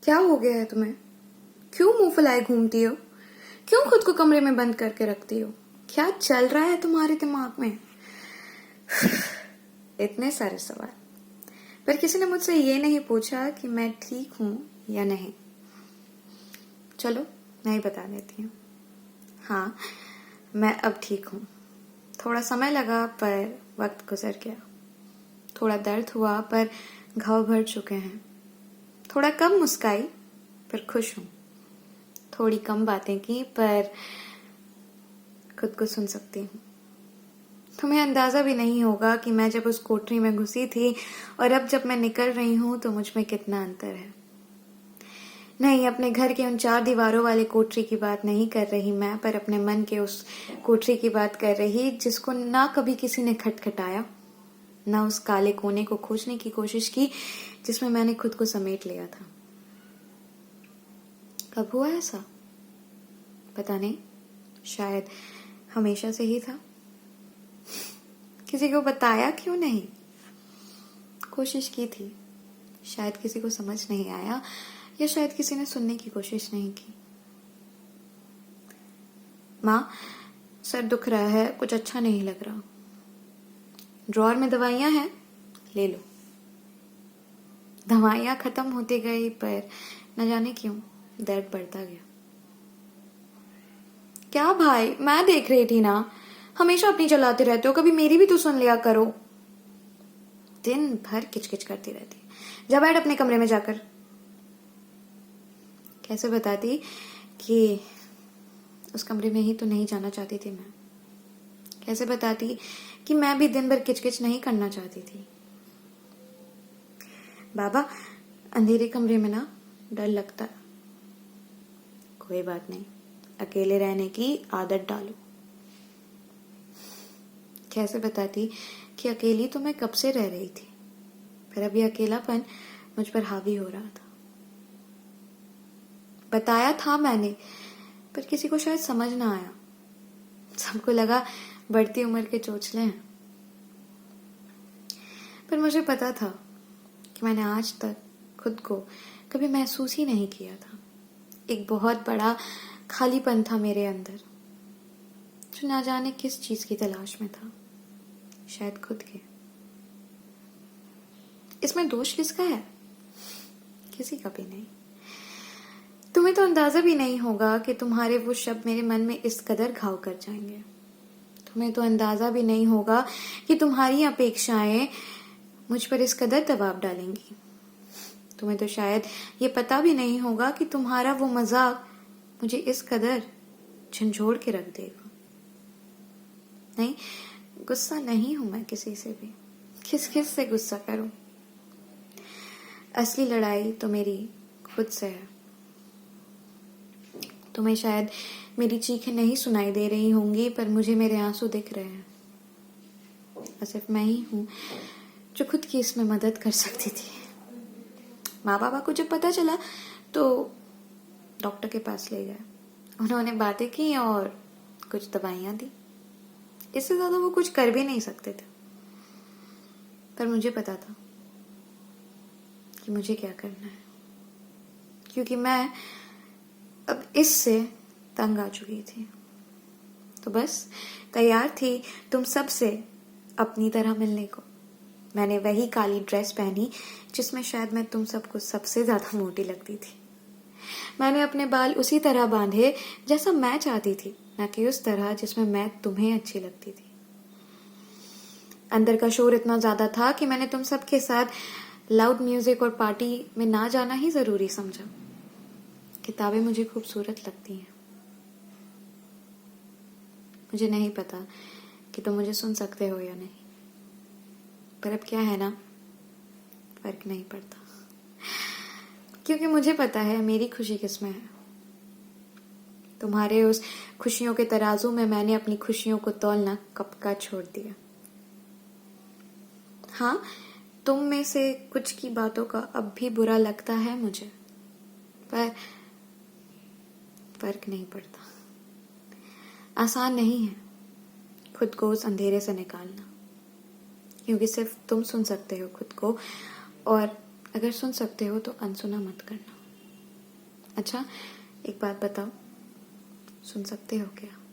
क्या हो गया है तुम्हें? क्यों मुंह फुलाए घूमती हो? क्यों खुद को कमरे में बंद करके रखती हो? क्या चल रहा है तुम्हारे दिमाग में? इतने सारे सवाल, पर किसी ने मुझसे ये नहीं पूछा कि मैं ठीक हूं या नहीं। चलो मैं ही बता देती हूँ। हाँ, मैं अब ठीक हूँ। थोड़ा समय लगा पर वक्त गुजर गया। थोड़ा दर्द हुआ पर घाव भर चुके हैं। थोड़ा कम मुस्काई पर खुश हूँ। थोड़ी कम बातें की पर खुद को सुन सकती हूँ। तुम्हें अंदाजा भी नहीं होगा कि मैं जब उस कोठरी में घुसी थी और अब जब मैं निकल रही हूँ तो मुझ में कितना अंतर है। नहीं, अपने घर के उन 4 दीवारों वाले कोठरी की बात नहीं कर रही मैं, पर अपने मन के उस कोठरी की बात कर रही जिसको ना कभी किसी ने खटखटाया, ना उस काले कोने को खोजने की कोशिश की जिसमें मैंने खुद को समेट लिया था। कब हुआ ऐसा? पता नहीं, शायद हमेशा से ही था। किसी को बताया क्यों नहीं? कोशिश की थी, शायद किसी को समझ नहीं आया, या शायद किसी ने सुनने की कोशिश नहीं की। माँ, सर दुख रहा है, कुछ अच्छा नहीं लग रहा। ड्रॉअर में दवाइयां हैं, ले लो। दवाइयां खत्म होती गई पर न जाने क्यों दर्द बढ़ता गया। क्या भाई, मैं देख रही थी ना, हमेशा अपनी चलाते रहते हो, कभी मेरी भी तो सुन लिया करो। दिन भर किचकिच करती रहती। जा बैठ अपने कमरे में जाकर। कैसे बताती कि उस कमरे में ही तो नहीं जाना चाहती थी मैं? कैसे बताती कि मैं भी दिन भर किचकिच नहीं करना चाहती थी? बाबा, अंधेरे कमरे में ना डर लगता है। कोई बात नहीं, अकेले रहने की आदत डालो। कैसे बताती कि अकेली तो मैं कब से रह रही थी, पर अभी अकेलापन मुझ पर हावी हो रहा था। बताया था मैंने, पर किसी को शायद समझ ना आया। सबको लगा बढ़ती उम्र के चोचले हैं, पर मुझे पता था कि मैंने आज तक खुद को कभी महसूस ही नहीं किया था। एक बहुत बड़ा खालीपन था मेरे अंदर, जो ना जाने किस चीज की तलाश में था, शायद खुद के। इसमें दोष किसका है? किसी का भी नहीं। तुम्हें तो अंदाजा भी नहीं होगा कि तुम्हारे वो शब्द मेरे मन में इस कदर घाव कर जाएंगे। तुम्हें तो अंदाजा भी नहीं होगा कि तुम्हारी अपेक्षाएं मुझ पर इस कदर दबाव डालेंगी। तुम्हें तो शायद ये पता भी नहीं होगा कि तुम्हारा वो मजाक मुझे इस कदर झंझोड़ के रख देगा। नहीं, गुस्सा नहीं हूं मैं किसी से भी। किस किस से गुस्सा करूं? असली लड़ाई तो मेरी खुद से है। तुम्हें शायद मेरी चीखें नहीं सुनाई दे रही होंगी, पर मुझे मेरे आंसू दिख रहे हैं। और सिर्फ मैं ही हूं जो खुद की इसमें मदद कर सकती थी। माँ बाबा को जब पता चला तो डॉक्टर के पास ले गए। उन्होंने बातें की और कुछ दवाइयां दी। इससे ज्यादा वो कुछ कर भी नहीं सकते थे, पर मुझे पता था कि मुझे क्या करना है, क्योंकि मैं अब इससे तंग आ चुकी थी। तो बस तैयार थी तुम सब से अपनी तरह मिलने को। मैंने वही काली ड्रेस पहनी जिसमें शायद मैं तुम सबको सबसे ज्यादा मोटी लगती थी। मैंने अपने बाल उसी तरह बांधे जैसा मैं चाहती थी, न कि उस तरह जिसमें मैं तुम्हें अच्छी लगती थी। अंदर का शोर इतना ज्यादा था कि मैंने तुम सबके साथ लाउड म्यूजिक और पार्टी में ना जाना ही जरूरी समझा। किताबें मुझे खूबसूरत लगती हैं। मुझे नहीं पता कि तुम मुझे सुन सकते हो या नहीं, पर अब क्या है ना, फर्क नहीं पड़ता, क्योंकि मुझे पता है मेरी खुशी किसमें है। तुम्हारे उस खुशियों के तराजू में मैंने अपनी खुशियों को तौलना कब का छोड़ दिया। हाँ, तुम में से कुछ की बातों का अब भी बुरा लगता है मुझे, पर फर्क नहीं पड़ता। आसान नहीं है खुद को उस अंधेरे से निकालना, क्योंकि सिर्फ तुम सुन सकते हो खुद को, और अगर सुन सकते हो तो अनसुना मत करना। अच्छा, एक बात बताओ, सुन सकते हो क्या?